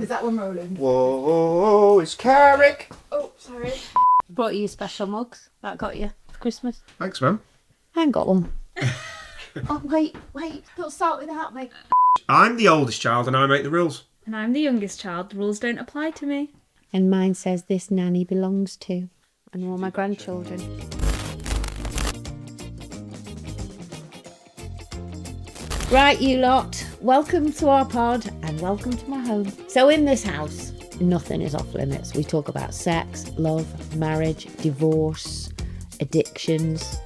Is that one rolling? Whoa, it's Carrick. Oh, sorry. Brought you special mugs that I got you for Christmas. Thanks, man. I ain't got one. Oh, wait. Don't start without me. I'm the oldest child and I make the rules. And I'm the youngest child. The rules don't apply to me. And mine says this nanny belongs to. And all my grandchildren. Right, you lot. Welcome to our pod and welcome to my home. So in this house, nothing is off limits. We talk about sex, love, marriage, divorce, addictions,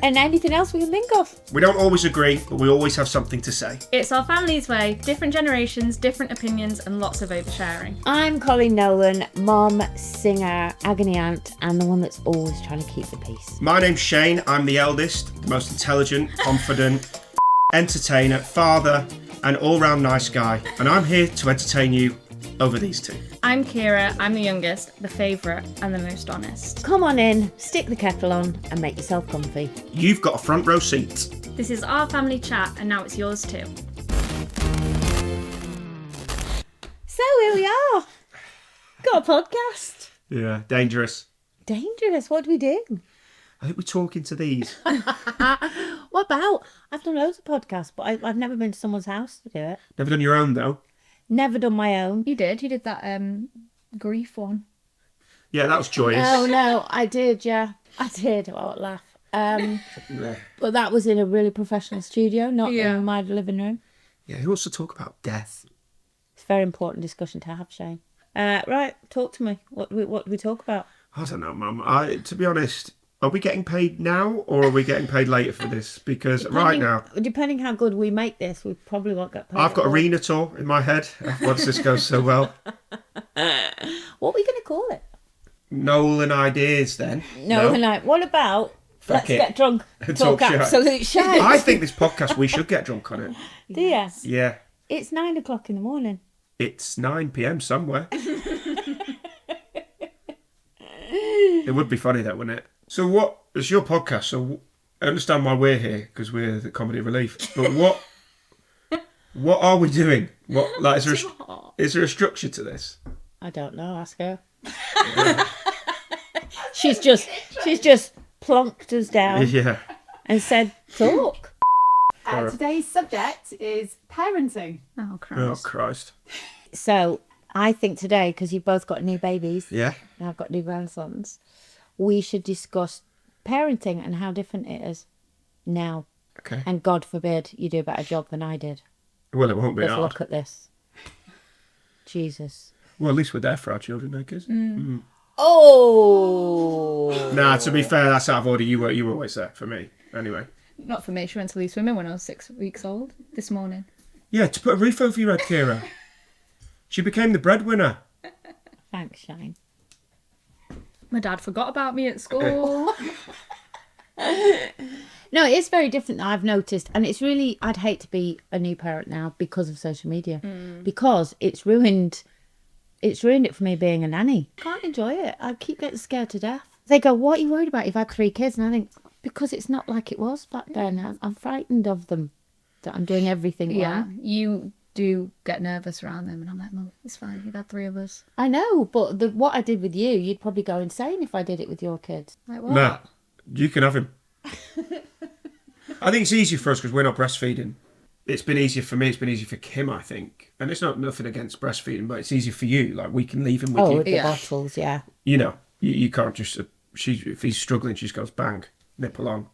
and anything else we can think of. We don't always agree, but we always have something to say. It's our family's way. Different generations, different opinions, and lots of oversharing. I'm Coleen Nolan, mum, singer, agony aunt, and the one that's always trying to keep the peace. My name's Shane. I'm the eldest, the most intelligent, confident, entertainer, father, and all-round nice guy. And I'm here to entertain you over these two. I'm Ciara. I'm the youngest, the favourite, and the most honest. Come on in, stick the kettle on, and make yourself comfy. You've got a front row seat. This is our family chat, and now it's yours too. So here we are. Got a podcast. Yeah, dangerous. Dangerous. What do we do? I think we're talking to these. What about? I've done loads of podcasts, but I've never been to someone's house to do it. Never done your own, though. Never done my own. You did that grief one. Yeah, that was joyous. Oh no, I did. Yeah, I did. I won't laugh. But that was in a really professional studio, not in my living room. Yeah, who wants to talk about death? It's a very important discussion to have, Shane. Right, talk to me. What do we talk about? I don't know, Mum. To be honest, are we getting paid now or are we getting paid later for this? Because right now, depending how good we make this, we probably won't get paid. I've got arena tour in my head once this goes so well. What are we going to call it? Nolan ideas, then. No. What about let's get drunk, talk shite. absolute shit? I think this podcast, we should get drunk on it. Do you? Yeah. It's 9 o'clock in the morning. It's 9 p.m. somewhere. It would be funny, though, wouldn't it? So what, it's your podcast, so I understand why we're here, because we're the comedy relief. But what are we doing? What, like, is there a structure to this? I don't know, ask her. She's just plonked us down and said, talk. Today's subject is parenting. Oh, Christ. Oh, Christ. So I think today, because you've both got new babies, Yeah. and I've got new grandsons, we should discuss parenting and how different it is now. Okay. And God forbid you do a better job than I did. Well, it won't be Let's hard. look at this. Jesus. Well, at least we're there for our children, I guess. Oh! Nah, to be fair, that's out of order. You were always there for me, anyway. Not for me. She went to Lee Swimming when I was 6 weeks old this morning. Yeah, to put a roof over your head, Ciara. She became the breadwinner. Thanks, Shane. My dad forgot about me at school. No, it is very different, I've noticed. And it's really, I'd hate to be a new parent now because of social media. Because it's ruined it for me being a nanny. Can't enjoy it. I keep getting scared to death. They go, what are you worried about? You've had 3 kids. And I think, because it's not like it was back then. I'm frightened of them, that I'm doing everything wrong. You do get nervous around them. And I'm like, Mum, it's fine. You've had 3 of us. I know, but what I did with you, you'd probably go insane if I did it with your kids. Like, what? Nah, you can have him. I think it's easier for us because we're not breastfeeding. It's been easier for me. It's been easier for Kim, I think. And it's not nothing against breastfeeding, but it's easier for you. Like, we can leave him with you. With the bottles, yeah. You know, you can't just... if he's struggling, she just goes, bang, nipple on.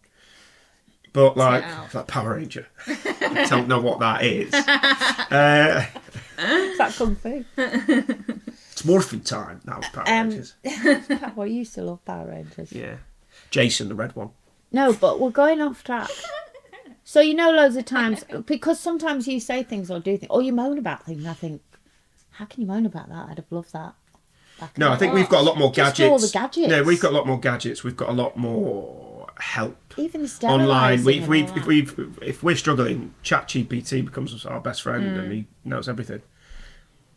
But, like, it's like Power Ranger. I don't know what that is. Is that Kung Fu? It's morphing time. That was Power Rangers. Well, you used to love Power Rangers. Yeah. Jason, the red one. No, but we're going off track. So, you know, loads of times, because sometimes you say things or do things, or you moan about things, I think, how can you moan about that? I'd have loved that. No, I think we've got a lot more gadgets. Just all the gadgets. No, we've got a lot more gadgets. We've got a lot more help. Even the online. sterilising If we're struggling, ChatGPT becomes our best friend and he knows everything.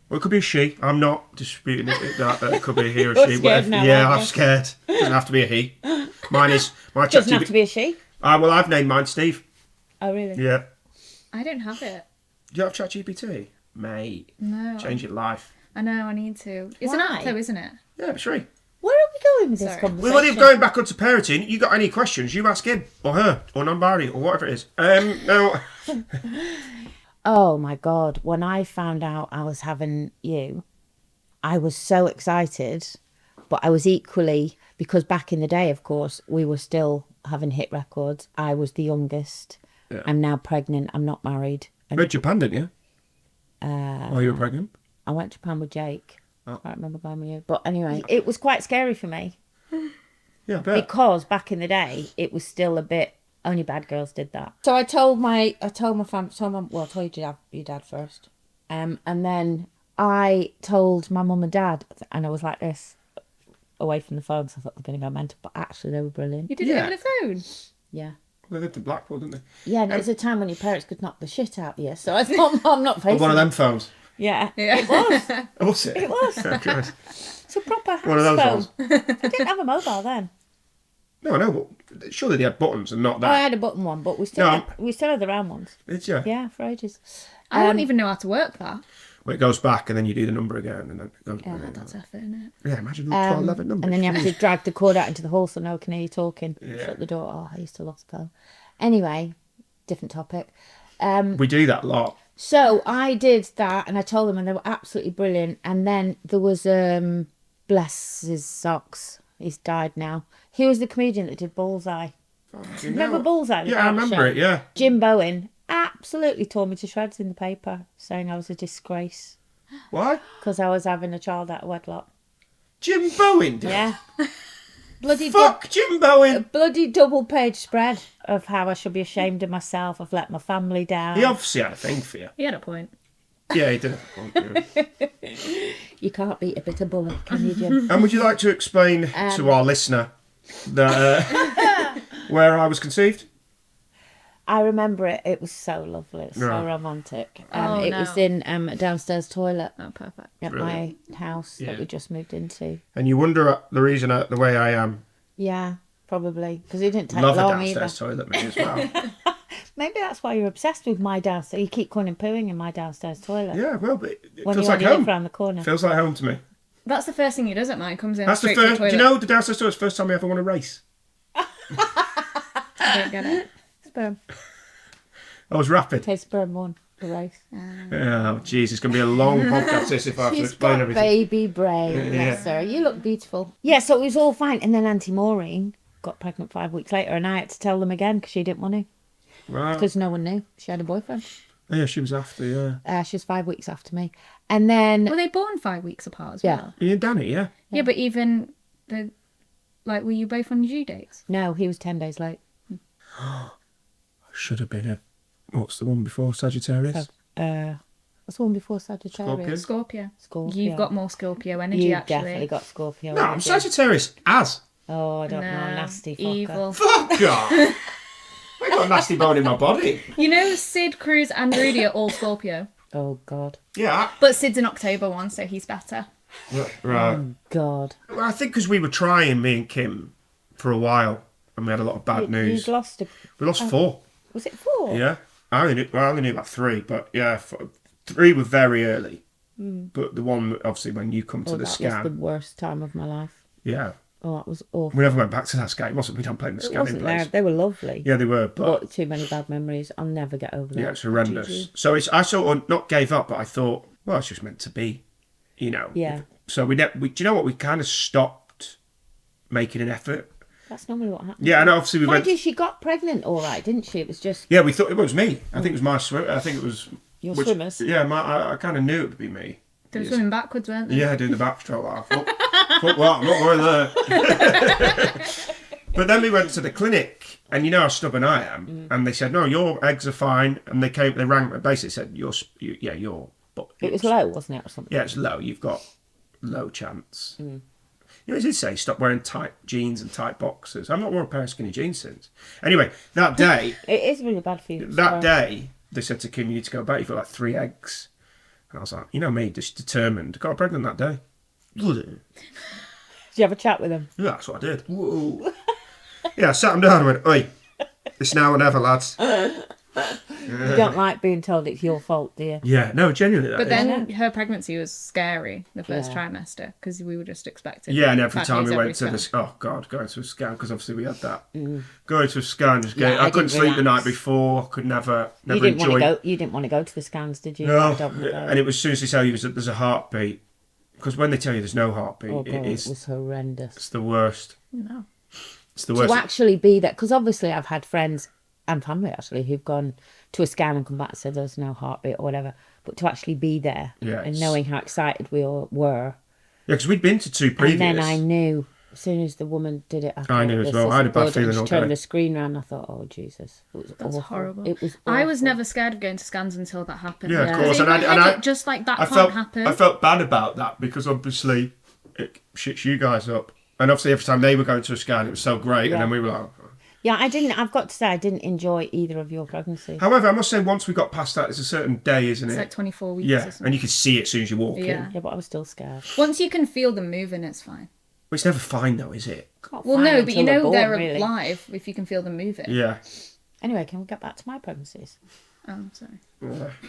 Well, it could be a she. I'm not disputing that it could be a he or a she. Scared now, yeah, aren't I'm you? scared. It doesn't have to be a he. Mine is my Doesn't have to be a she. Well, I've named mine Steve. Oh, really? Yeah. I don't have it. Do you have ChatGPT? mate. No. Change your life. I know, I need to. It's an Why? app though, isn't it? Yeah, I'm sure. Where are we going with this Sorry. conversation? Well, if going back onto parenting, you got any questions, you ask him or her or non-binary or whatever it is. No. Oh my God. When I found out I was having you, I was so excited, but I was equally, because back in the day, of course, we were still having hit records. I was the youngest. Yeah. I'm now pregnant. I'm not married. You went to Japan, didn't you? While you were pregnant? I went to Japan with Jake. Oh. I remember going with you. But anyway, it was quite scary for me Yeah, I bet. because back in the day, it was still a bit, only bad girls did that. So I told my family, well, I told your dad first. And then I told my mum and dad, and I was like this, away from the phone, so I thought they were going to go mental, but actually they were brilliant. You did Yeah. it over the phone? Yeah. They lived in Blackpool, didn't they? Yeah, and it was a time when your parents could knock the shit out of you, so I thought, I'm not facing On one of it. them phones. Yeah, Yeah. it was. Oh, was it? It was. Oh, Christ. It's a proper house One of those phone. ones. I didn't have a mobile then. No, I know, but surely they had buttons and not Oh, I that. had a button one, but we still No. had the round ones. Did you? Yeah, for ages. I wouldn't even know how to work that. Well, it goes back and then you do the number again and then it goes Yeah, back. that's effort, isn't it? Yeah, imagine the 12, 11 numbers. And then you have to drag the cord out into the hall so no one can hear you talking. Yeah. Shut the door. Oh, I used to love the phone. Anyway, different topic. We do that a lot. So I did that and I told them and they were absolutely brilliant. And then there was, bless his socks, he's died now. He was the comedian that did Bullseye. Remember Bullseye? the Yeah, I dance remember show? it, yeah. Jim Bowen absolutely tore me to shreds in the paper saying I was a disgrace Why? because I was having a child out of wedlock. Jim Bowen did. Yeah. bloody Fuck Jim Bowen. bloody double page spread of how I should be ashamed of myself. I've let my family down. He obviously had a thing for you. He had a point. Yeah, he did. You can't beat a bitter bullet, can you, Jim? And would you like to explain to our listener that where I was conceived? I remember it. It was so lovely. It's so Right. romantic. Oh, it no. was in a downstairs toilet Oh, perfect. at Brilliant. my house Yeah. that we just moved into. And you wonder the reason the way I am. Yeah, probably. Because it didn't take Love a long downstairs either. toilet, me as well. Maybe that's why you're obsessed with my downstairs. You keep calling pooing in my downstairs toilet. Yeah, well, but it When feels you like only live home. around the corner. Feels like home to me. That's the first thing he does at night. Comes in That's the straight to first. the Do toilet. you know the downstairs toilet's the first time I ever won a race? I don't get it. Sperm. I was rapid. Okay, sperm won the race. Oh, jeez, it's going to be a long podcast this if I have to She's explain got everything. baby brain, bless her. You look beautiful. Yeah, so it was all fine. And then Auntie Maureen got pregnant 5 weeks later, and I had to tell them again because she didn't want to. Right. Because no one knew. She had a boyfriend. Oh, yeah, she was after, yeah. She was 5 weeks after me. And then, Were they born 5 weeks apart as Yeah. well? You and Danny, yeah. Yeah, but even were you both on your due dates? no, he was 10 days late. Should have been what's the one before Sagittarius? What's the one before Sagittarius? Scorpio. Scorpio. You've got more Scorpio energy, You actually. definitely got Scorpio. No, I'm energy. Sagittarius as. Oh, I don't know. No, Nasty fucker. evil. Fuck off! I got a nasty bone in my body. You know, Sid, Cruz, and Rudy are all Scorpio, Oh, God. Yeah. but Sid's an October one, so he's better. Right. God. Well, I think because we were trying, me and Kim, for a while, and we had a lot of bad news. You'd lost a... We lost 4. Was it 4? Yeah. I only knew about 3, but yeah, 3 were very early. But the one, obviously, when you come to Oh, the that scan, was the worst time of my life. yeah. Oh, that was awful. We never went back to that scan. It wasn't, we don't play in the It scanning wasn't there. place. They were lovely. Yeah, they were, but But too many bad memories. I'll never get over that. yeah, it's horrendous. So I sort of not gave up, but I thought, well, it's just meant to be, you know. Yeah. So we do you know what? We kind of stopped making an effort. That's normally what happens. Yeah, and obviously we Mind went. you, she got pregnant all right, didn't she? It was just Yeah, we thought it was me. I think it was my swim. I think it was your swimmers. Yeah, I kind of knew it would be me. They were Yes. swimming backwards, weren't they? Yeah, doing the backstroke. I thought, fuck what? I'm not going there. But then we went to the clinic, and you know how stubborn I am, and they said, no, your eggs are fine, and they rang, basically said, you're. But It was low, wasn't it, or something? Yeah, it's low. You've got low chance. You know, it did say stop wearing tight jeans and tight boxers. I've not worn a pair of skinny jeans since. Anyway, that day, It is really bad for you. that day, they said to Kim, you need to go back. You've got like 3 eggs. And I was like, you know me, just determined. Got pregnant that day. Did you have a chat with him? Yeah, that's what I did. Whoa. Yeah, I sat him down and went, oi, it's now or never, lads. You don't like being told it's your fault, do you? Yeah, no, genuinely. That But is. then her pregnancy was scary the first Yeah. trimester because we were just expecting. Yeah, and every bad time news we every went to scan. going to a scan, because obviously we had that. Going to a scan, just Yeah, I I couldn't didn't sleep the night relax. before, could never You didn't want enjoy. to go. You didn't want to go to the scans, did you? No, I don't wanna go. and it was as soon as they tell you that there's a heartbeat, because when they tell you there's no heartbeat, Oh, God, it it was is horrendous. it's the worst. No. It's the worst. To actually be there, because obviously I've had friends and family actually who've gone to a scan and come back and said there's no heartbeat or whatever, but to actually be there Yeah, and it's- knowing how excited we all were, Yeah, because we'd been to two previous. and then I knew as soon as the woman did it, I knew as this well. I had a isn't bad good, feeling and all she turned day. the screen round. I thought, oh Jesus, it was That's awful. horrible. It was. I was awful. never scared of going to scans until that happened. Yeah, of Yeah. course. Because in And my I, and head, I, just like that I can't felt, happen. I felt bad about that because obviously it shits you guys up. And obviously every time they were going to a scan, it was so great. Yeah. And then we were like... Yeah, I didn't. I've got to say, I didn't enjoy either of your pregnancies. However, I must say, once we got past that, it's a certain day, isn't It's it? like 24 weeks or Yeah, something. and you can see it as soon as you walk Yeah. in. Yeah, but I was still scared. Once you can feel them moving, it's fine. But it's never fine, though, is it? Can't Well, find no, it but you until know born, they're really. alive if you can feel them moving. Yeah. Anyway, can we get back to my pregnancies? Oh, sorry.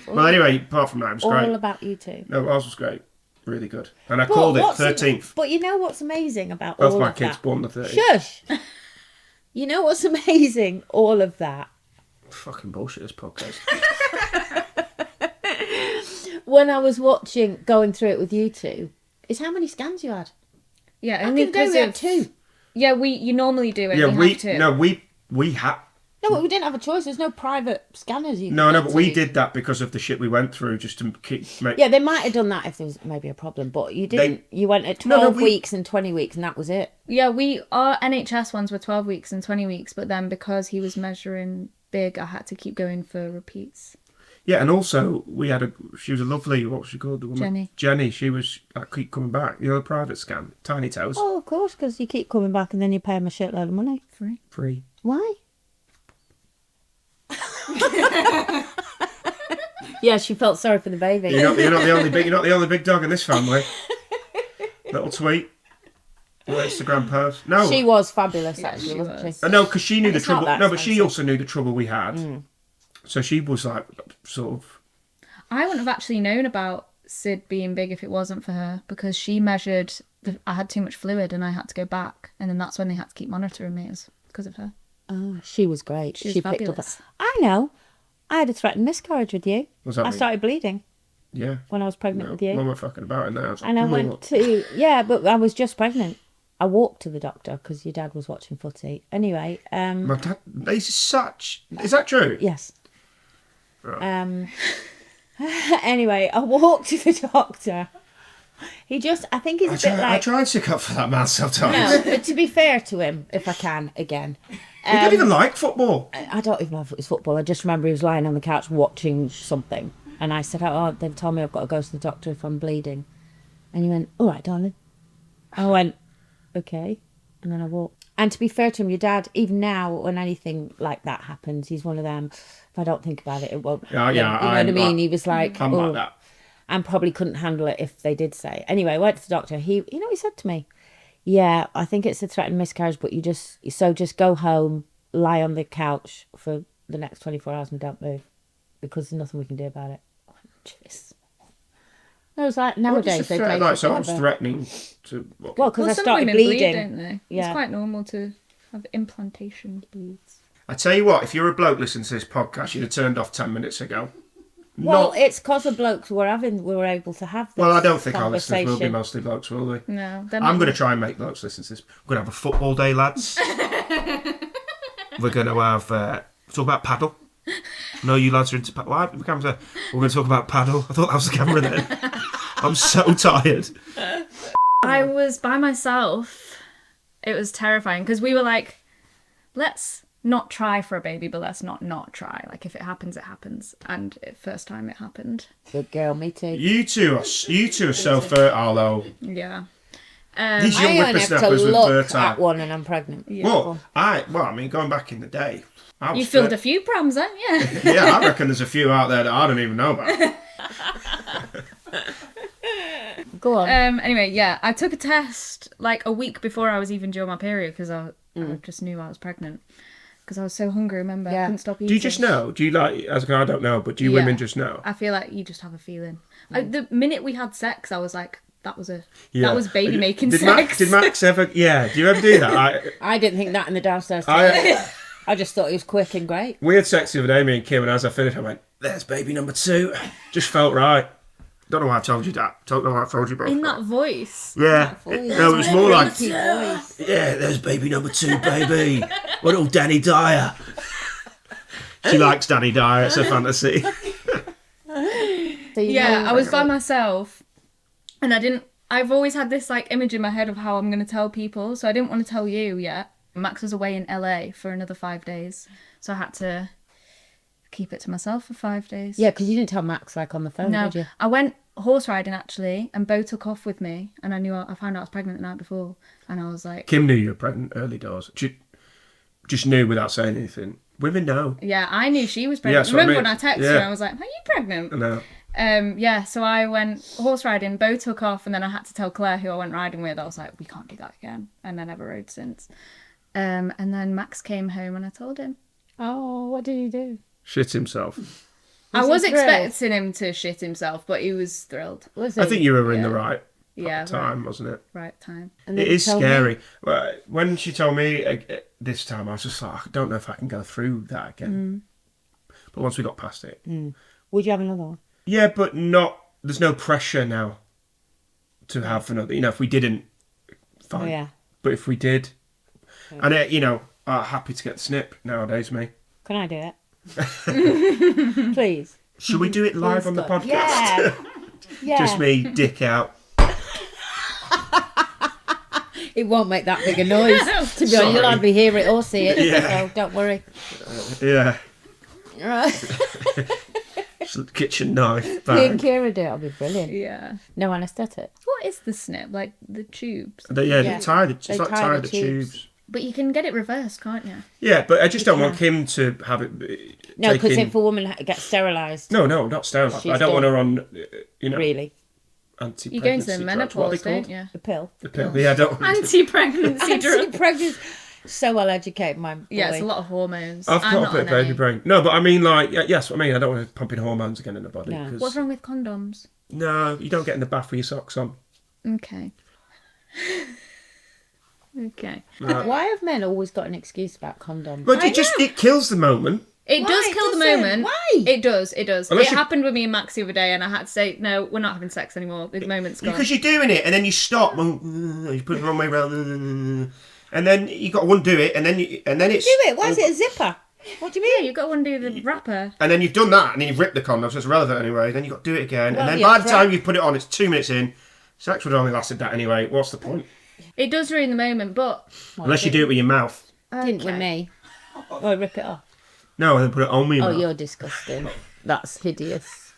Well, anyway, apart from that, it was All great. about you two. No, ours was great. Really good. And I called it what's 13th. But you know what's amazing about Both all my of kids that? born the 13th. Shush! You know what's amazing? All of that. Fucking bullshit, this podcast. When I was watching, going through it with you two, is how many scans you had. Yeah, I only think they because we had of... two. Yeah, you normally do it. Yeah, we we... have to. No, we had... No, but we didn't have a choice. There's no private scanners. You No, could no, go but we to. did that because of the shit we went through, just to make... Yeah, they might have done that if there was maybe a problem, but you didn't. You went at No, 12 we- weeks and 20 weeks, and that was it. Yeah, our NHS ones were 12 weeks and 20 weeks, but then because he was measuring big, I had to keep going for repeats. Yeah, and also we had she was a lovely, what was she called? The woman? Jenny. Jenny, she was, like, keep coming back. You know, the private scan, Tiny Toes, Oh, of course, because you keep coming back and then you pay them a shitload of money. Free. free. Why? Yeah, she felt sorry for the baby. You're not the only big dog in this family. Little tweet. Your Instagram post. No. She was fabulous, Yeah, actually, she wasn't was. she? No, because she knew the It's not trouble. that No, but she expensive. also knew the trouble we had. So she was like, sort of. I wouldn't have actually known about Sid being big if it wasn't for her, because she measured, I had too much fluid and I had to go back, and then that's when they had to keep monitoring me. It was because of her. Oh, she was great. She was picked up. fabulous. I know. I had a threatened miscarriage with you. What's that I mean? started bleeding Yeah. when I was pregnant No, with you. Mum were fucking about it now. It's like, And I "Come on." went to, yeah, but I was just pregnant. I walked to the doctor because your dad was watching footy. Anyway, My dad, is that true? yes. Right. Anyway, I walked to the doctor. I think he's a bit I like... try and stick up for that man sometimes. No, but to be fair to him, if I can, again. He don't even like football. I don't even know if it was football. I just remember he was lying on the couch watching something. And I said, oh, they've told me I've got to go to the doctor if I'm bleeding. And he went, all right, darling. I went, okay. And then I walked. And to be fair to him, your dad, even now, when anything like that happens, he's one of them, if I don't think about it, it won't. Yeah, you know what I I'm mean? like- He was like, I'm oh, like that. and probably couldn't handle it if they did say. Anyway, I went to the doctor. He said to me, yeah, I think it's a threatened miscarriage, but just go home, lie on the couch for the next 24 hours and don't move because there's nothing we can do about it. I went, jeez. I was like, nowadays they play like, so I football, was but- threatening to. Well, because I some started women bleeding. bleed, don't they? Yeah. It's quite normal to have implantation bleeds. I tell you what, if you're a bloke listening to this podcast, you'd have turned off 10 minutes ago. Well, Not- it's because the blokes we were able to have this well, I don't think our listeners will be conversation. mostly blokes, will they? No, they're I'm not. going to try and make blokes listen to this. We're going to have a football day, lads. We're going to have talk about paddle. No, you lads are into paddle. We're going to talk about paddle. I thought that was the camera then. I'm so tired. I was by myself. It was terrifying because we were like, let's not try for a baby, but let's not try. Like, if it happens, it happens. And first time it happened. Good girl, me too. You two are so fertile, though. Yeah. These young I only have to whippersnappers with look fertile. at one and I'm pregnant. Well, I mean, going back in the day, I was You filled fit. a few prams, haven't you? Yeah, I reckon there's a few out there that I don't even know about. Go on. Anyway, yeah, I took a test like a week before I was even due my period because I just knew I was pregnant. because I was so hungry. Remember, I Yeah. couldn't stop eating. Do you just know? Do you like, as I don't know, but do you Yeah. women just know? I feel like you just have a feeling. The minute we had sex, I was like, that was Yeah. that was baby making did sex. Did Max ever, yeah, do you ever do that? I didn't think that in the downstairs toilet. I just thought he was quick and great. We had sex the other day, me and Kim, and as I finished, I went, there's baby number 2. Just felt right. Don't know why I told you that. Don't know why I told you both. In that voice. Yeah. voice. No, it was more like, Creepy voice. yeah, there's baby number 2, baby. What old Danny Dyer. She likes Danny Dyer. It's a fantasy. So you Yeah, know- I was by myself, and I've always had this like image in my head of how I'm going to tell people, so I didn't want to tell you yet. Max was away in LA for another 5 days, so I had to keep it to myself for 5 days. Yeah, because you didn't tell Max like on the phone, No, did you? I went horse riding actually, and Bo took off with me, and I found out I was pregnant the night before, and I was like, Kim knew you were pregnant early doors. She just knew without saying anything. Women know. yeah, I knew she was Yeah, pregnant. that's what I Remember mean. when I texted Yeah. her, I was like, are you pregnant? I know. Yeah, so I went horse riding, Bo took off, and then I had to tell Claire, who I went riding with, I was like, we can't do that again, and I never rode since. And then Max came home and I told him. Oh, what did you do? Shit himself. I he was thrilled? expecting him to shit himself, but he was thrilled. Was I think you were in the right Yeah, time, wasn't it? right time. And It then you is told me- scary. Well, when she told me this time, I was just like, I don't know if I can go through that again. But once we got past it. Would you have another one? Yeah, but not, there's no pressure now to have another. You know, if we didn't, fine. Oh, yeah. But if we did, and you know, happy to get the snip nowadays, me. Can I do it? Please. Should we do it live on the podcast? Yeah. Yeah. Just me, dick out. It won't make that big a noise. To be honest, Sorry. you'll hardly hear it or see it. Yeah. So don't worry. Yeah. Right. Just kitchen knife. Me and Bang. Ciara do it. It'll be brilliant. Yeah. No anaesthetic. What is the snip? Like the tubes? Yeah, Yeah. they tie the, it's They like tie tie the the tubes. tubes. But you can get it reversed, can't you? Yeah, but I just don't can. want Kim to have it. No, because taking- if a woman gets sterilised, No, not sterilised. She's I don't want done. her on, you know, really, anti-pregnancy You go into the drugs. What are they menopause, don't called? you? the pill. The pill. Yeah, I don't. Anti-pregnancy drug. Pregnant. So well educated, my boy. Yeah, it's a lot of hormones. I've I'm got a not bit of nanny. baby brain. No, but I mean, like, yes, I mean, I don't want to pump in hormones again in the body. No. 'cause- What's wrong with condoms? No, you don't get in the bath with your socks on. Okay. Okay. Why have men always got an excuse about condoms? But it kills the moment. It Why? does It kill the doesn't. moment. Why? It does. Unless It you- happened with me and Max the other day, and I had to say, no, we're not having sex anymore. The moment's gone. Because you're doing it, and then you stop, and you put it the wrong way around, and then you got to undo it, and then it's Do it. Why is it a zipper? What do you Yeah, mean? you've got to undo the wrapper. And then you've done that, and then you've ripped the condom, so it's relevant anyway. Then you've got to do it again, Well, and then yeah, by the time right. you've put it on, it's 2 minutes in. Sex would have only lasted that anyway. What's the point? It does ruin the moment, but Unless you do it with your mouth. Didn't with me. Oh, rip it off. No, and then put it on me. Oh, mouth. you're disgusting. That's hideous.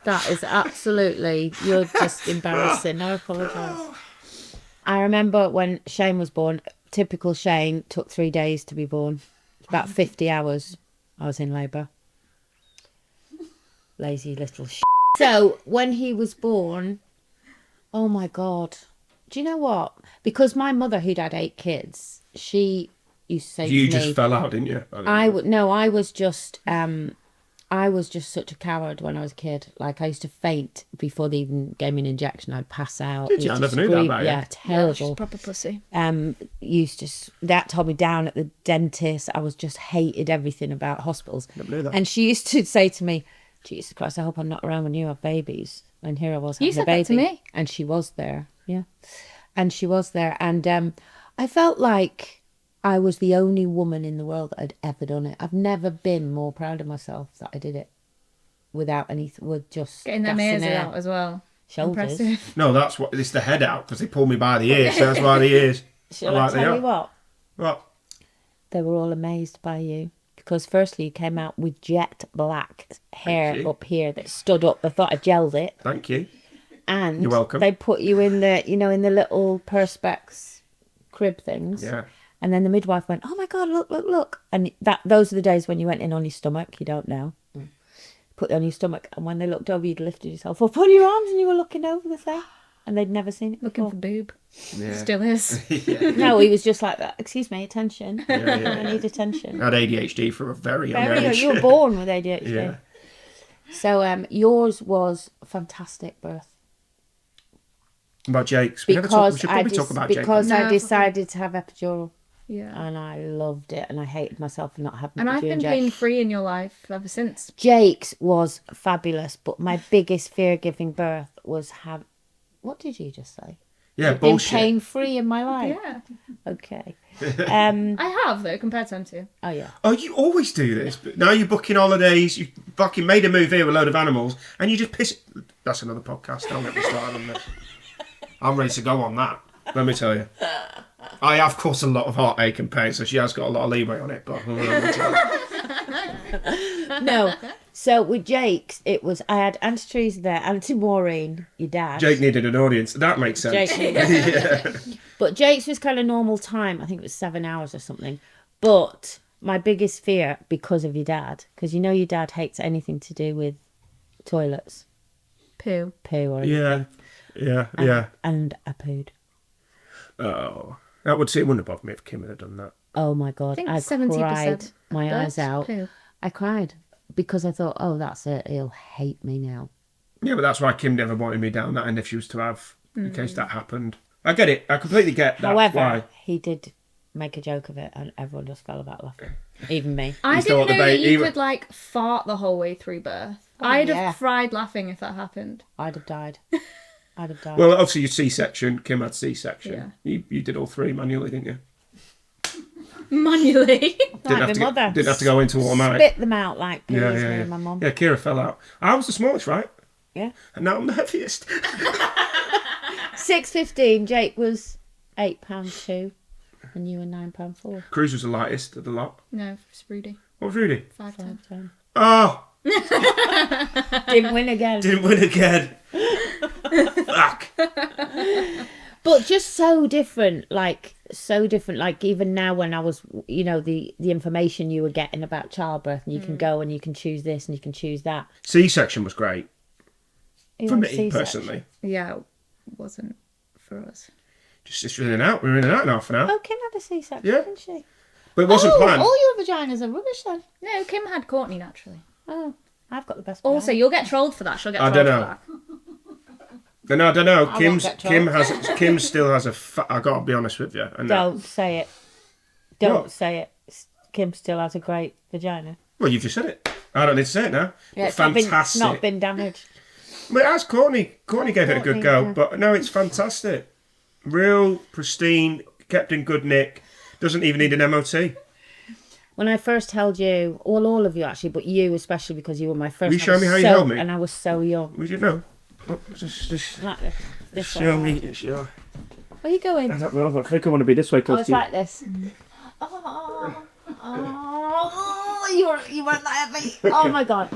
That is absolutely. You're just embarrassing. I apologise. I remember when Shane was born. Typical Shane took 3 days to be born. About 50 hours. I was in labour. Lazy little shit. So when he was born, oh my God. Do you know what? Because my mother, who'd had 8 kids, she used to say You to me, just fell out, didn't you? I was just such a coward when I was a kid. Like I used to faint before they even gave me an injection. I'd pass out. Did you? Used I to never knew that scream. about you. Yeah, terrible. proper pussy. Used to that told me down at the dentist. I was just hated everything about hospitals. Never knew that. And she used to say to me, "Jesus Christ, I hope I'm not around when you have babies." And here I was having You said a baby. that to me. And she was there. Yeah, and she was there, and I felt like I was the only woman in the world that had ever done it. I've never been more proud of myself that I did it without anything, with just Getting them gas ears and air. out as well. Shoulders. Impressive. No, that's what. It's the head out because they pulled me by the ears. So that's why the ears. Shall I tell you what? What? They were all amazed by you. Because firstly, you came out with jet black hair you. up here that stood up. They thought I gelled it. Thank you. And You're welcome. they put you in the, in the little perspex crib things. Yeah. And then the midwife went, "Oh my God, look, look, look." And those are the days when you went in on your stomach. You don't know. Put it on your stomach. And when they looked over, you'd lifted yourself up on your arms and you were looking over the thing. and they'd never seen it Looking before. for boob. Yeah. Still is. Yeah. No, he was just like that. Excuse me, attention. Yeah. I need attention. I had ADHD for a very young Very, age. you were born with ADHD. Yeah. So yours was a fantastic birth About Jake's. We because should probably talk about Jake. because I No, decided to have epidural Yeah. and I loved it and I hated myself for not having And it. I've been pain-free in your life ever since. Jake's was fabulous, but my biggest fear-giving birth was have. What did you just say? Yeah, Been bullshit. pain-free in my life. Yeah. Okay. I have, though, compared to him too. Oh yeah. Oh, you always do this, but now you're booking holidays, you fucking made a move here with a load of animals, and you just piss... That's another podcast, don't get me started on this. I'm ready to go on that, let me tell you. I have caused a lot of heartache and pain, so she has got a lot of leeway on it, but... No. So with Jake's, it was I had Auntie Teresa there, Auntie Maureen, your dad. Jake needed an audience, that makes sense. Jake needed But Jake's was kind of normal time. I think it was 7 hours or something. But my biggest fear, because of your dad, because you know your dad hates anything to do with toilets, Poo. poo or Yeah, yeah. and a pooed. Oh, that would see. It wouldn't have bothered me if Kim had done that. Oh my god, think I 70% cried my eyes births, out. poo. I cried because I thought, oh, that's it. He'll hate me now. Yeah, but that's why Kim never wanted me down that end if she was to have, in case that happened. I get it. I completely get that. However, why. he did make a joke of it, and everyone just fell about laughing, even me. I You still didn't want know the that baby- you could, like, fart the whole way through birth. I'd yeah. have cried laughing if that happened. I'd have died. I'd have died. Well, obviously you C-section. Kim had C-section. Yeah. You did all three manually, didn't you? Manually. like my mother. Didn't have to go into automatic. Spit them out like peas, Yeah, me yeah, and my mum. yeah. Kira fell out. I was the smallest, right? Yeah. And now I'm the heaviest. 6'15", Jake was £8.2, and you were £9.4. Cruz was the lightest of the lot. No, it's Rudy. What was Rudy? 5'10". Oh, Didn't win again. didn't win again. Fuck. But just so different, like so different. Like even now, when I was, you know, the information you were getting about childbirth, and you can go and you can choose this and you can choose that. C-section was great Who for had me C-section? personally. Yeah, it wasn't for us. Just in and out. We were in and out in half an hour. Oh, Kim had a C-section, Yeah. didn't she? But it wasn't oh, planned. all your vaginas are rubbish then. No, Kim had Courtney naturally. Oh, I've got the best. Also, vagina. you'll get trolled for that. She'll get I trolled don't for know. that. No, I don't know. I won't get Kim still has a. I got to be honest with you. And Don't say it. Don't What? say it. Kim still has a great vagina. well, you've just said it. I don't need to say it now. Yeah, But fantastic. It's not been damaged. But it has Courtney. Courtney gave it a good Courtney, go. yeah. But no, it's fantastic. Real pristine, kept in good nick. Doesn't even need an MOT. When I first held you, all of you actually, but you especially because you were my first. Will you I show was me how you so- held me? And I was so young. Would you know? Oh, just Like this. This show way. me. Show. Where are you going? I don't know. I think I want to be this way Oh, close it's to you. like this. Oh, you weren't that heavy. Oh my god.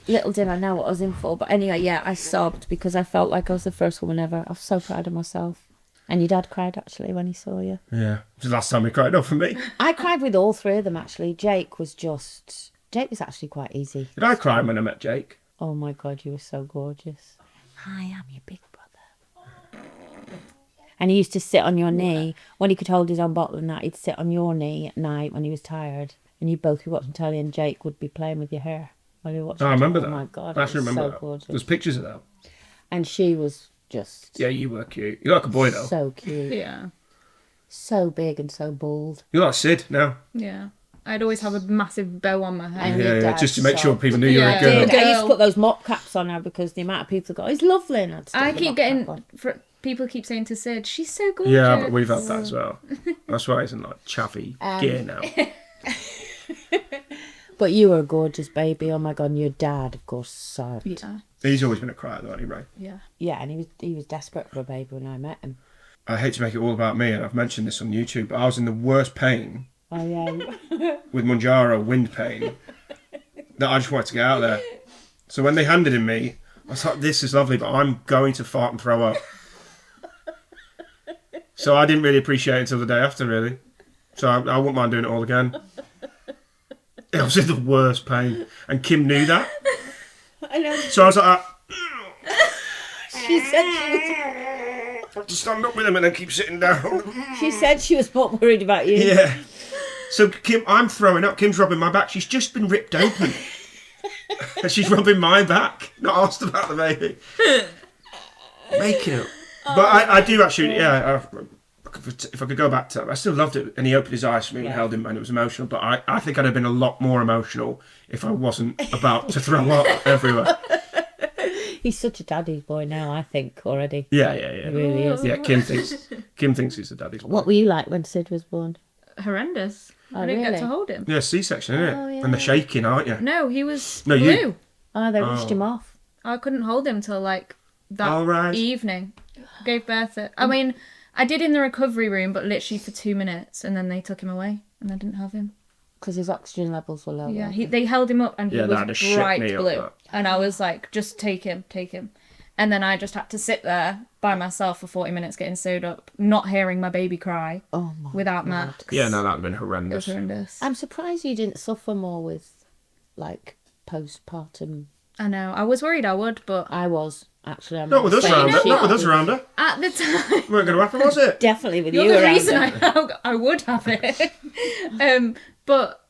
Little did I know what I was in for, but anyway, yeah, I sobbed because I felt like I was the first woman ever. I was so proud of myself. And your dad cried actually when he saw you. Yeah. It was the last time he cried up for me. I cried with all three of them actually. Jake was actually quite easy. Did I cry when I met Jake? Oh my god, you were so gorgeous. Hi, I'm your big brother. And he used to sit on your knee. When he could hold his own bottle and that, he'd sit on your knee at night when he was tired. And you'd both be watching telly and Jake would be playing with your hair while you were watching Oh, I remember telly. that. Oh my god, I it actually was remember so that. gorgeous. There's pictures of that. And she was just Yeah, you were cute. You look like a boy though. so cute. Yeah. So big and so bald. You look like Sid now. Yeah. I'd always have a massive bow on my head. And your Yeah, dad just to make so- sure people knew you were a Yeah. girl. Dude, I used to Girl. put those mop caps on her because the amount of people go, he's lovely. And I'd stick I the keep mop getting... cap on. People keep saying to Sid, she's so gorgeous. Yeah, but we've had that as well. That's why he's in like chaffy gear now. But you were a gorgeous baby. Oh my god, and your dad, of course, sobbed. Yeah. He's always been a crier though, anyway. Yeah. Yeah, and he was desperate for a baby when I met him. I hate to make it all about me, and I've mentioned this on YouTube, but I was in the worst pain Oh yeah. with Monjaro wind pain that I just wanted to get out of there. So when they handed him me, I was like, this is lovely, but I'm going to fart and throw up. So I didn't really appreciate it until the day after, really. So I wouldn't mind doing it all again. It was in the worst pain. And Kim knew that. I know. So I was like, She said I have to stand up with him and then keep sitting down. she said she was more worried about you. Yeah. So Kim, I'm throwing up. Kim's rubbing my back. She's just been ripped open. And she's rubbing my back. Not asked about the baby. Making it. But I do actually, yeah. If I could go back to I still loved it. And he opened his eyes for me and held him and it was emotional. But I think I'd have been a lot more emotional if I wasn't about to throw up everywhere. He's such a daddy's boy now, I think, already. Yeah. He really is. Yeah, Kim thinks he's a daddy's boy. What were you like when Sid was born? Horrendous. Oh, I didn't really? get to hold him. Yeah, C-section, isn't it? Oh, yeah. And the shaking, aren't you? No, he was No, blue. you- Oh, they rushed him off. I couldn't hold him till like that All right. evening. Gave birth at. I mean, I did in the recovery room, but literally for 2 minutes, and then they took him away, and I didn't have him. Because his oxygen levels were low. Yeah, they held him up, and he Yeah, that had a was shit bright knee up, blue, that. and I was like, just take him. And then I just had to sit there by myself for 40 minutes getting sewed up, not hearing my baby cry Oh, my without God. Max. Yeah, no, that'd have been It was horrendous. horrendous. I'm surprised you didn't suffer more with, like, postpartum. I know. I was worried I would, but I was, actually. Not with us saying around her. she- Not with us around her. at the time, Weren't going to happen, was it? Definitely with you're you the around reason her. I would have it. But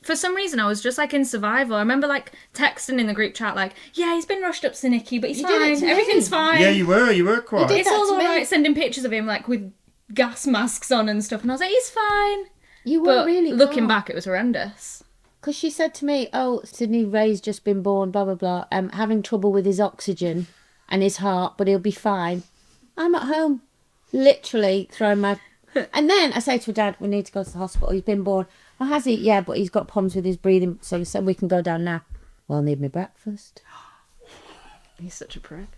for some reason, I was just like in survival. I remember like texting in the group chat, like, "Yeah, he's been rushed up to Nicky, but he's You did it fine. to me. Everything's fine. Yeah, you were quite. did. It's that all to me. alright." Sending pictures of him like with gas masks on and stuff, and I was like, "He's fine." You were But really looking back, it was horrendous. Because she said to me, oh, Sydney Ray's just been born, blah, blah, blah, having trouble with his oxygen and his heart, but he'll be fine. I'm at home, literally throwing my... And then I say to her dad, we need to go to the hospital. He's been born. Oh, has he? Yeah, but he's got problems with his breathing, so he said we can go down now. Well, I need my breakfast. He's such a prick.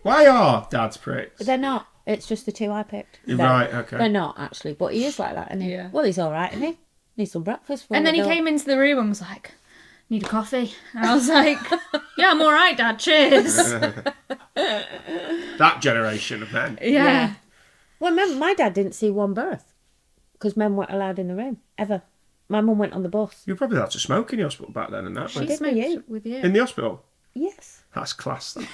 Why are dads pricks? But they're not. It's just the two I picked. You're No, right, okay. They're not, actually, but he is like that, isn't he? Yeah. Well, he's all right, isn't he? Needs some breakfast. And then he came into the room and was like, "Need a coffee?" And I was like, "Yeah, I'm all right, Dad. Cheers." That generation of men. Yeah. Well, remember, my dad didn't see one birth because men weren't allowed in the room, ever. My mum went on the bus. You were probably allowed to smoke in the hospital back then and that. She weren't did smoked with you. with you. you? In the hospital? Yes. That's class, that.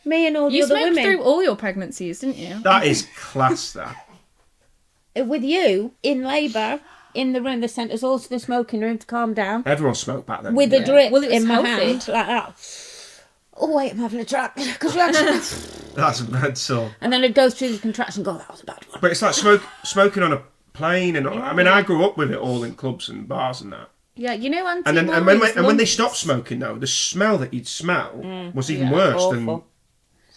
Me and all the You other smoked women. through all your pregnancies, didn't you? That is class, that. With you, in labour, in the room, they sent us all to the smoking room to calm down. Everyone smoked back then. With a didn't drip Well, it was in my healthy. hand, like that. Oh, wait, I'm having a track. Because we actually... they? That's mental. And then it goes through the contraction and go, that was a bad one. But it's like smoking on a plane and I mean, I grew up with it all in clubs and bars and that. Yeah, you know, Auntie And then Molly's and when they lungs- stopped smoking though, the smell that you'd smell was even Yeah, worse awful.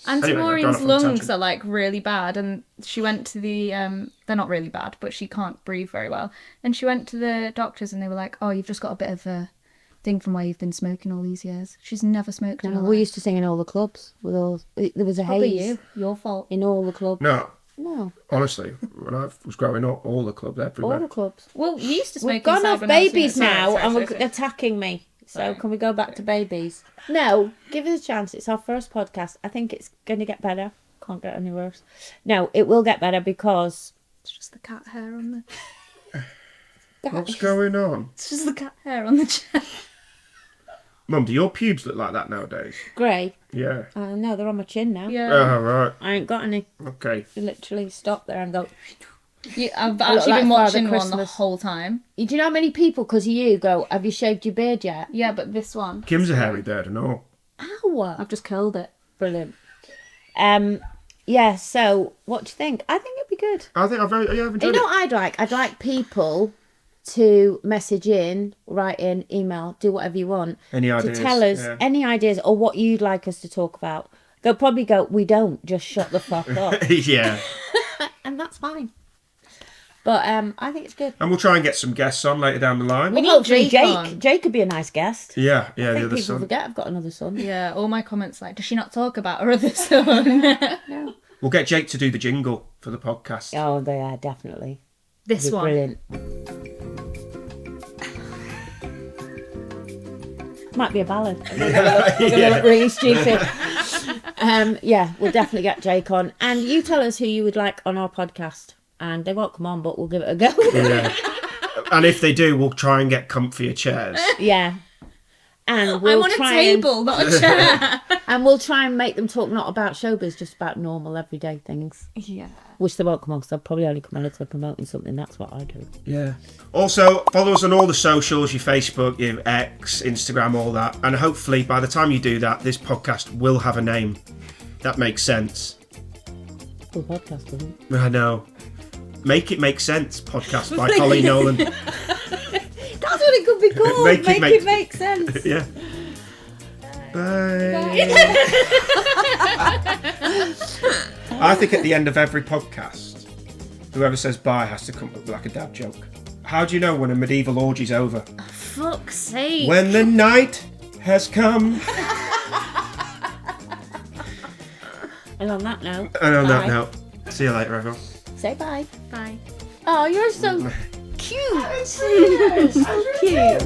Auntie Anyway, I've gone Maureen's off on a lungs tangent. are like really bad, and she went to the they're not really bad, but she can't breathe very well. And she went to the doctors, and they were like, "Oh, you've just got a bit of a thing from where you've been smoking all these years." She's never smoked in her We life. used to sing in all the clubs. With all, there was a Probably haze your fault. in all the clubs. No, No, honestly, when I was growing up, all the clubs everywhere. all the clubs. Well, you used to smoke. We've gone inside off when I was babies doing it. now, Sorry, and sorry, we're sorry. attacking me. So Sorry. can we go back to babies? No, give us a chance. It's our first podcast. I think it's going to get better. Can't get any worse. No, it will get better because... It's just the cat hair on the. What's going on? It's just the cat hair on the chair. Mum, do your pubes look like that nowadays? Grey. Yeah. No, they're on my chin now. Yeah. Oh, right. I ain't got any. Okay. You literally stop there and go... I've look actually like been Father watching one the Christmas. whole time. Do you know how many people, because of you, go, have you shaved your beard yet? Yeah, but this one, Kim's a hairy bird and all. Ow! I've just curled it. Brilliant. Yeah, so what do you think? I think it'd be good. I think I've enjoyed You know it. what I'd like? I'd like people to message in, write in, email, do whatever you want. Any ideas? To tell us Yeah. any ideas or what you'd like us to talk about. They'll probably go, we don't, just shut the fuck up. Yeah. And that's fine. But I think it's good. And we'll try and get some guests on later down the line. Well, need hopefully Jake Jake. on. Jake could be a nice guest. Yeah, I the think other people son. forget I've got another son. Yeah, all my comments like, does she not talk about her other son? No. We'll get Jake to do the jingle for the podcast. Oh, they are, definitely. This It'd be one. Brilliant. Might be a ballad. We're gonna look really stupid. Yeah, we'll definitely get Jake on. And you tell us who you would like on our podcast. And they won't come on, but we'll give it a go. Yeah. And if they do, we'll try and get comfier chairs. Yeah. And we'll I'm on a try table, not a chair. and we'll try and make them talk not about showbiz, just about normal everyday things. Yeah. Which they won't come on, because they'll probably only come on if they're promoting something. That's what I do. Yeah. Also, follow us on all the socials, your Facebook, your X, Instagram, all that. And hopefully, by the time you do that, this podcast will have a name. That makes sense. Full podcast, doesn't it? I know. Make It Make Sense podcast by Coleen Nolan. That's what it could be called. Make it Make it make sense. Yeah. Bye. I think at the end of every podcast, whoever says bye has to come up with like a dad joke. How do you know when a medieval orgy's over? Fuck's sake. When the night has come. And on that note. And on that bye. note, see you later, everyone. Say bye. Bye. Oh, you're so cute. So cute.